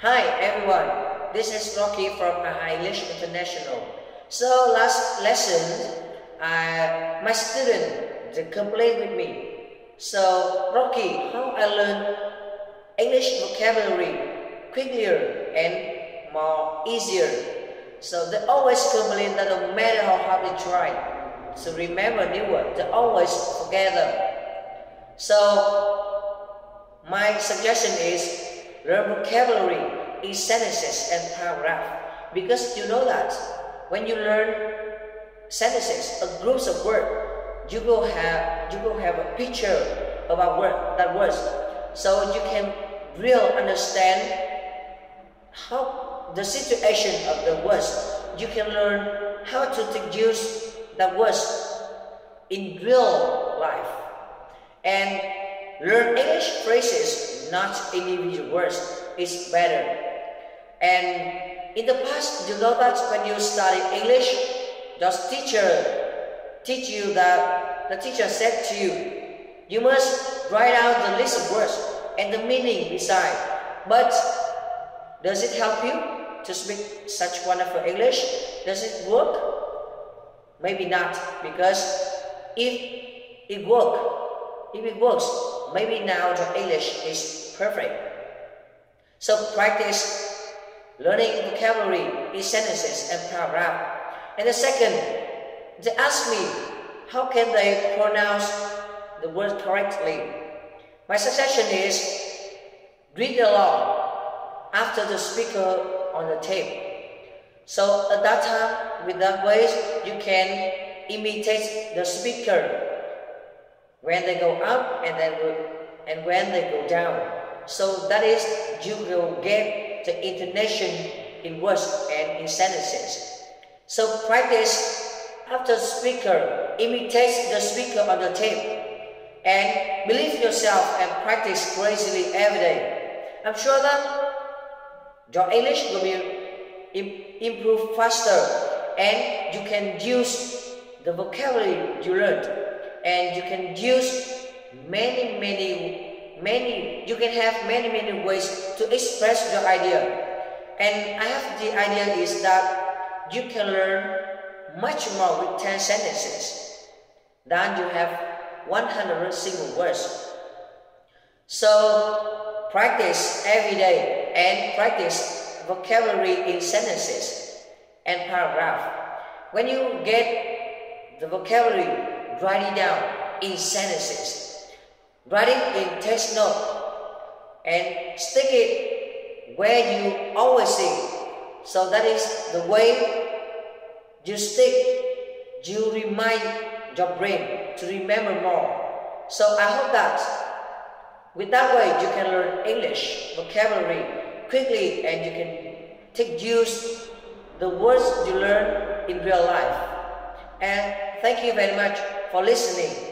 Hi everyone, this is Rocky from English International. So last lesson, my student they complained with me. So Rocky, how I learn English vocabulary quicker and more easier. So they always complain that no matter how hard they try to remember new words, they always forget them. So my suggestion is learn vocabulary in sentences and paragraph, because you know that when you learn sentences, a group of words, you will have a picture about that words, so you can really understand how the situation of the words. You can learn how to use the words in real life and learn English phrases, not individual words, is better. And in the past, you know that when you study English, the teacher said to you, you must write out the list of words and the meaning beside. But does it help you to speak such wonderful English? Does it work? Maybe not, because if it works, maybe now the English is perfect. So practice learning vocabulary in sentences and paragraph. And the second, they ask me, how can they pronounce the word correctly? My suggestion is, read along after the speaker on the tape. So at that time, with that way, you can imitate the speaker when they go up and when they go down. So that is, you will get the intonation in words and in sentences. So practice after the speaker, imitate the speaker on the tape, and believe yourself and practice crazily every day. I'm sure that your English will be improve faster, and you can use the vocabulary you learned, and you can use many ways to express your idea. And I have the idea is that you can learn much more with 10 sentences than you have 100 single words. So practice every day and practice vocabulary in sentences and paragraph. When you get the vocabulary, write it down in sentences. Write it in text note and stick it where you always see. So that is the way you stick, you remind your brain to remember more. So I hope that with that way you can learn English vocabulary quickly, and you can use the words you learn in real life. And thank you very much for listening.